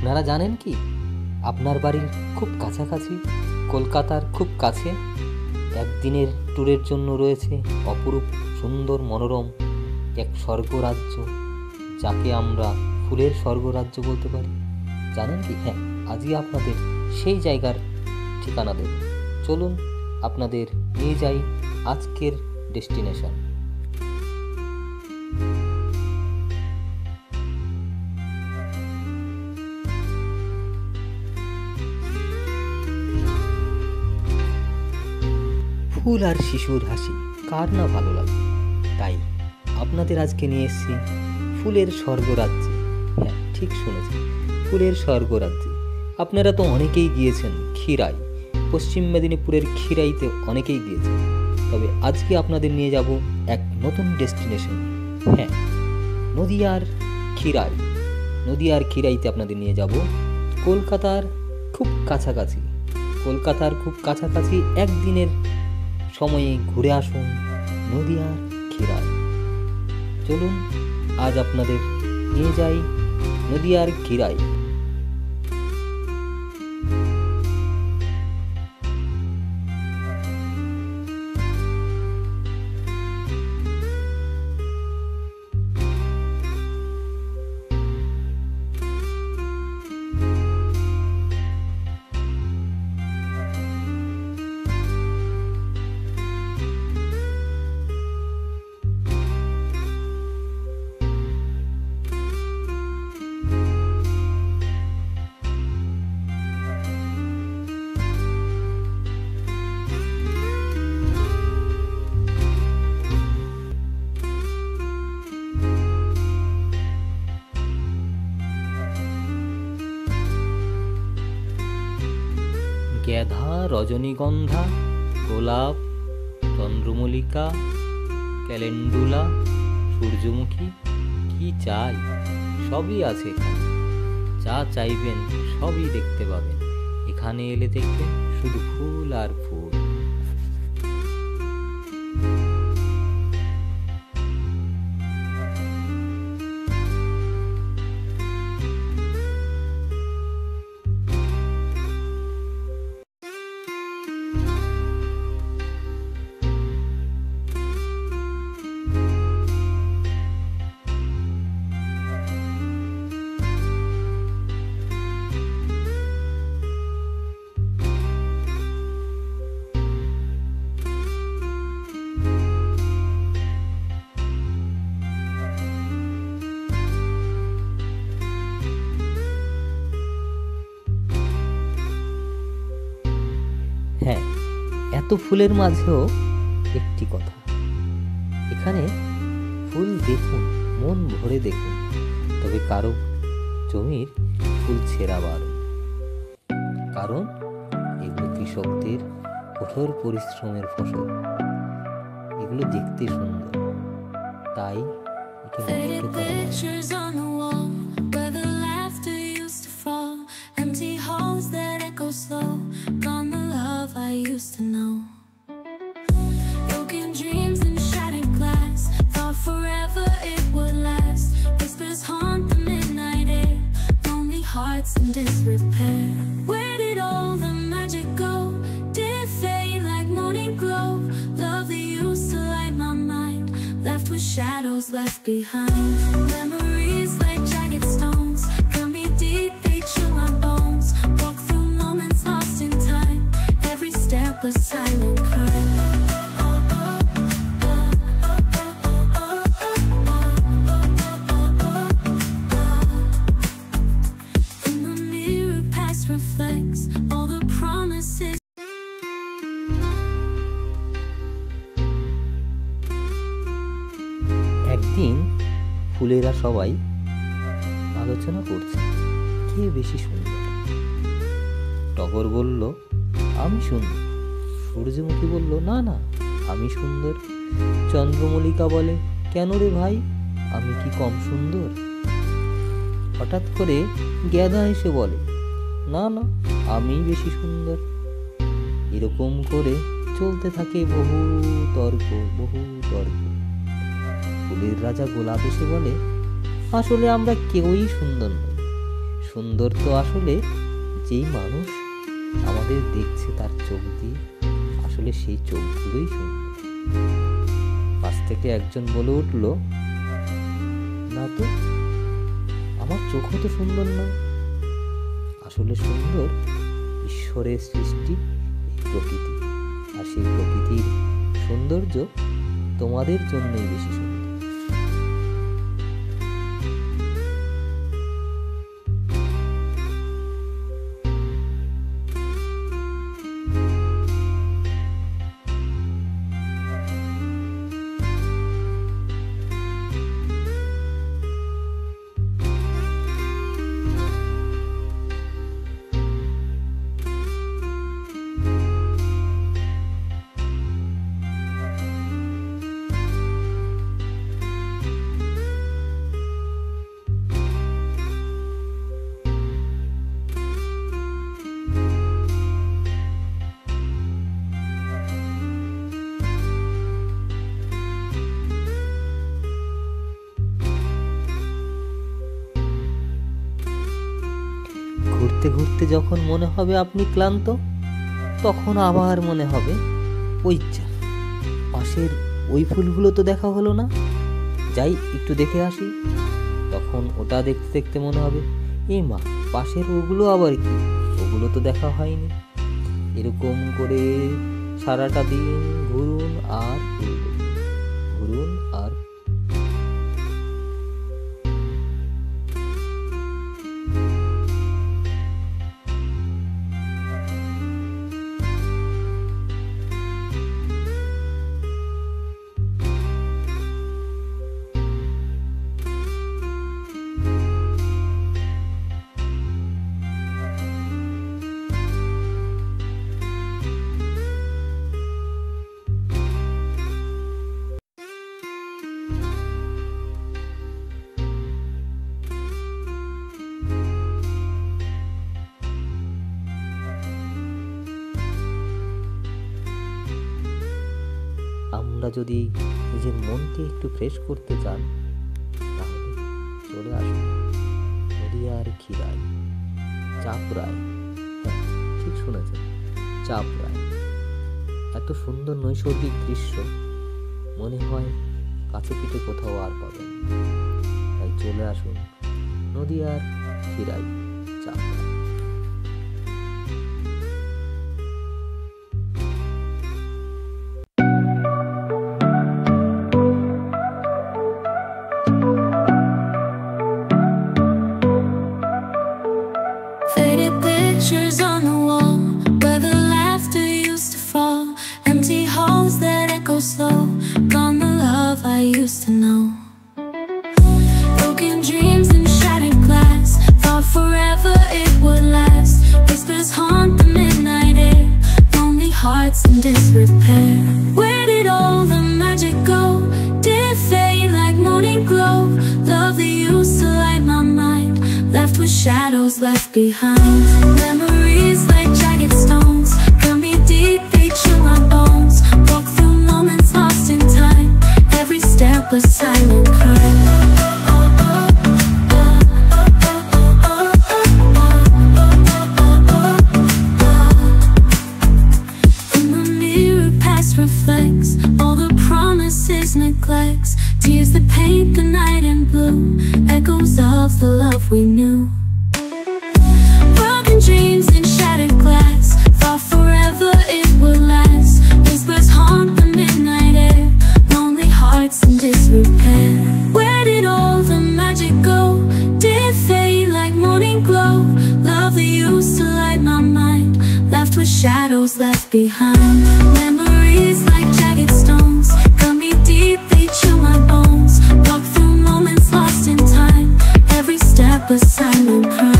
আপনারা জানেন কি, আপনার বাড়ির খুব কাছাকাছি, কলকাতার খুব কাছে, একদিনের ট্যুরের জন্য রয়েছে অপরূপ সুন্দর মনোরম এক স্বর্গরাজ্য, যাকে আমরা ফুলের স্বর্গরাজ্য বলতে পারি। জানেন কি? হ্যাঁ, আজই আপনাদের সেই জায়গার ঠিকানা দেব। চলুন আপনাদের নিয়ে যাই আজকের ডেস্টিনেশন। ফুল আর শিশুর হাসি কার না ভালো লাগে, তাই আপনাদের আজকে নিয়ে এসেছি ফুলের স্বর্গরাজ্যে। হ্যাঁ, ঠিক শুনেছেন, ফুলের স্বর্গরাজ্যে। আপনারা তো অনেকেই গিয়েছেন ক্ষীরাই, পশ্চিম মেদিনীপুরের ক্ষীরাইতে অনেকেই গিয়েছেন, তবে আজকে আপনাদের নিয়ে যাব এক নতুন ডেস্টিনেশন। হ্যাঁ, নদিয়ার ক্ষীরাই। নদিয়ার ক্ষীরাইতে আপনাদের নিয়ে যাব কলকাতার খুব কাছাকাছি। কলকাতার খুব কাছাকাছি একদিনের সময়ে ঘুরে আসুন নদিয়ার ক্ষীরাই। চলুন আজ আপনাদের নিয়ে যাই নদিয়ার ক্ষীরাই। গেঁধা, রজনীগন্ধা, গোলাপ, চন্দ্রমল্লিকা, ক্যালেন্ডুলা, সূর্যমুখী, কি চাই সবই আছে এখানে। যা চাইবেন সবই দেখতে পাবেন। এখানে এলে দেখবেন শুধু ফুল আর ফুল। হ্যাঁ, এত ফুলের মাঝেও একটি কথা, এখানে ফুল দেখুন, মন ভরে দেখুন, তবে কারো জমির ফুল ছেঁড়া বারণ। কারণ এগুলো কৃষকদের কঠোর পরিশ্রমের ফসল। এগুলো দেখতে সুন্দর, তাই একে নষ্ট করা I used to know. Broken dreams and shattered glass, thought forever it would last. Whispers haunt the midnight air, lonely hearts in disrepair. Where did all the magic go? Did it fade like morning glow? Love that used to light my mind, left with shadows left behind. Memories like jagged stones, cut me deep, they chill my bones. Walk through moments lost in time, every step a silent cry. In the mirror past reflects all the promises. একদিন ফুলেরা সবাই আলোচনা করছে কে বেশি সুন্দর। টগর বলল, আমি সুন্দর। সূর্যমুখী বলল, না না, আমি সুন্দর। চন্দ্রমল্লিকা বলে, কেন রে ভাই, আমি কি কম সুন্দর? হঠাৎ করে গেঁদা এসে বলে, না না, আমি বেশি সুন্দর। এরকম করে চলতে থাকে বহু তর্ক, বহু তর্ক। ফুলের রাজা গোলাপ এসে বলে, আসলে আমরা কেউই সুন্দর নই, সুন্দর তো আসলে যেই মানুষ আমাদের দেখছে তার চোখ দিয়ে, আসলে সেই চোখগুলোই সুন্দর। পাশ থেকে একজন বলে উঠল, না তো, আমার চোখও তো সুন্দর না। আসলে সুন্দর ঈশ্বরের সৃষ্টি, এই প্রকৃতি, আর সেই প্রকৃতির সৌন্দর্য তোমাদের জন্যই বেশি সুন্দর। ঘুরতে ঘুরতে যখন মনে হবে আপনি ক্লান্ত, তখন আবার মনে হবে ওই যা, পাশের ওই ফুলগুলো তো দেখা হলো না, যাই একটু দেখে আসি। তখন ওটা দেখতে দেখতে মনে হবে, এ মা, পাশের ওগুলো আবার কি, ওগুলো তো দেখা হয়নি। এরকম করে সারাটা দিন ঘুরুন আর ঘুরুন আর আমরা যদি নিজের মনকে একটু ফ্রেশ করতে চান, তাহলে চলে আসুন নদিয়ার খিরাই, চাপড়ায়। হ্যাঁ, ঠিক শুনেছেন, চাপড়ায়। এত সুন্দর নৈসর্গিক দৃশ্য মনে হয় কাছে পিঠে কোথাও আর পাবেন। তাই চলে আসুন নদিয়ার Khirai, চাপড়ায়। Faded pictures on the wall where the laughter used to fall. Empty halls that echo slow. Gone the love I used to know. Broken dreams and shattered glass. Thought forever it would last. Whispers haunt the midnight air. Lonely hearts in disrepair. Where did all the magic go? Did it fade like morning glow? Love that used to light my mind, left with shadows left behind. Memories like jagged stones, cut me deep, they chill my bones. Walk through moments lost in time, every step a silent cry. In the mirror past reflects all the promises, neglects, tears that paint the night in blue, echoes of the love we knew. Broken dreams and shattered glass, thought forever it would last. Whispers haunt the midnight air, lonely hearts in disrepair. Where did all the magic go? Did it fade like morning glow? Love that used to light my mind, left with shadows left behind. Memories like jagged stones, cut me deep, they chill my bones. Walk through moments lost in time, every step a silent cry.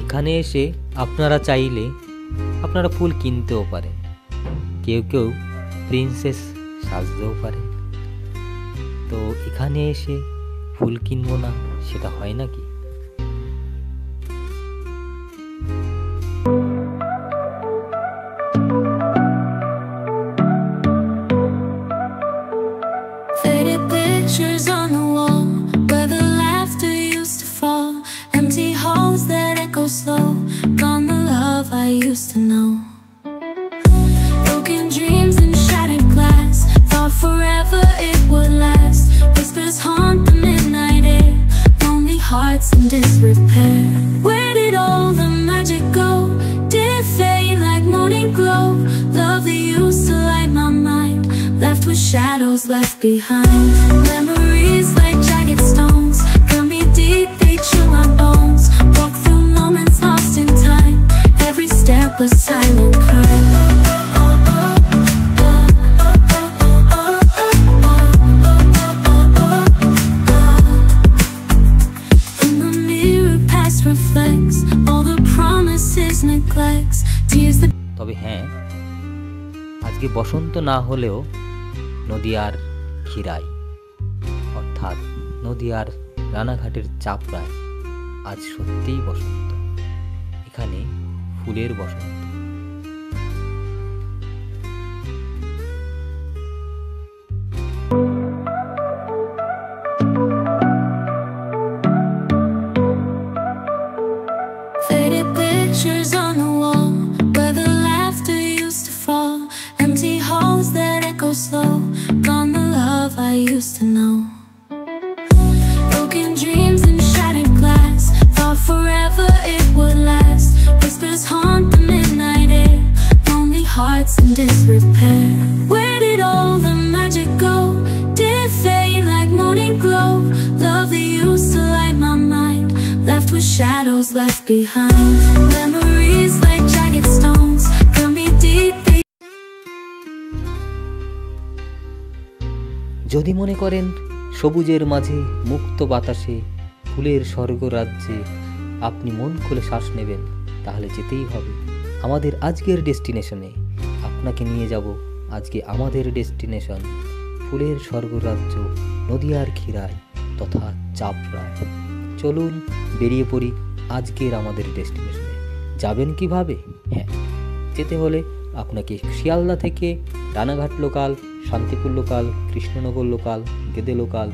এখানে এসে আপনারা চাইলে আপনারা ফুল কিনতেও পারেন, কেউ কেউ princess সাজতেও পারেন। তো এখানে এসে ফুল কিনবো না, সেটা হয় নাকি? used to know. Broken dreams and shattered glass, thought forever it would last. Whispers haunt the midnight air, lonely hearts in disrepair. Where did all the magic go? Did it fade like morning glow? Love that used to light my mind, left with shadows left behind. Memories like jagged stones, cut me deep, they chill my bones. Walk through moments lost in time, every step a silent cry. In the mirror past reflects all the promises, neglects, tears that তবে হ্যাঁ, আজকে বসন্ত না হলেও নদিয়ার খিরাই অর্থাৎ নদিয়ার রানাঘাটের চাপড়ায় আজ সত্যিই বসন্ত। এখানে ফুলের বসন্ত। faded pictures on the wall where the laughter used to fall, empty halls that echo slow, gone the love I used to know. Broken dreams and shattered glass, thought forever it would last. Whispers haunt the midnight air, lonely hearts in disrepair. Where did all the magic go? Did it fade like morning glow? Love that used to light my mind, left with shadows left behind. Memories like jagged stones, cut me deep. যদি মনে করেন সবুজের মাঝে মুক্ত বাতাসে ফুলের স্বর্গরাজ্যে আপনি মন খুলে শ্বাস নেবেন, তাহলে যেতেই হবে আমাদের আজকের ডেস্টিনেশনে। আপনাকে নিয়ে যাব আজকে আমাদের ডেস্টিনেশন ফুলের স্বর্গরাজ্য নদিয়ার খিরাই তথা চাপড়ায়। চলুন বেরিয়ে পড়ি আজকের আমাদের ডেস্টিনেশনে। যাবেন কিভাবে? হ্যাঁ, যেতে হলে আপনাকে শিয়ালদা থেকে Ranaghat local, Shantipur local, Krishnanagar local, Gede local,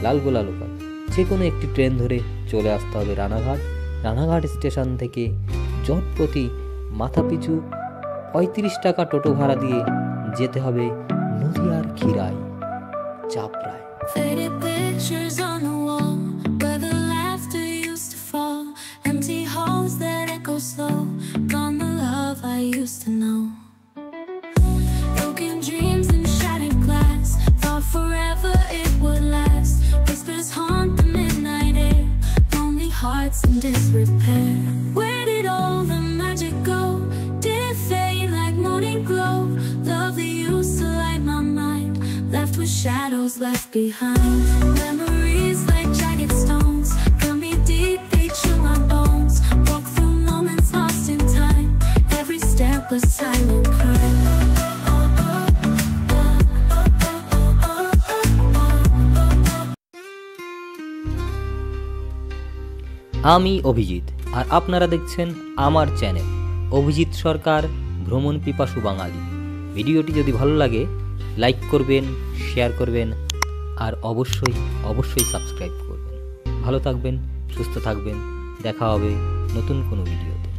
Lalgola local যে কোনো একটি ট্রেন ধরে চলে আসতে হবে রানাঘাট। রানাঘাট স্টেশন থেকে জনপ্রতি মাথাপিছু 35 টাকা টোটো ভাড়া দিয়ে যেতে হবে নদিয়ার Khirai চাপড়ায়। Faded pictures on the wall where the laughter used to fall, empty halls that echo slow, gone the love I used to know. Broken dreams and shattered glass, thought forever it would last. Whispers haunt the midnight air, lonely hearts in disrepair. Where did all the magic go? Did it fade like morning glow? Love that used to light my mind, left with shadows left behind. Memories like jagged stones, cut me deep, they chill my bones. Walk through moments lost in time, every step a silent cry. আমি অভিজিৎ আর আপনারা দেখছেন আমার channel Abhijit সরকার ভ্রমণ পিপাসু বাঙালি। ভিডিওটি যদি ভালো লাগে লাইক করবেন, শেয়ার করবেন আর অবশ্যই সাবস্ক্রাইব করবেন। ভালো থাকবেন, সুস্থ থাকবেন, দেখা হবে নতুন কোনো ভিডিওতে।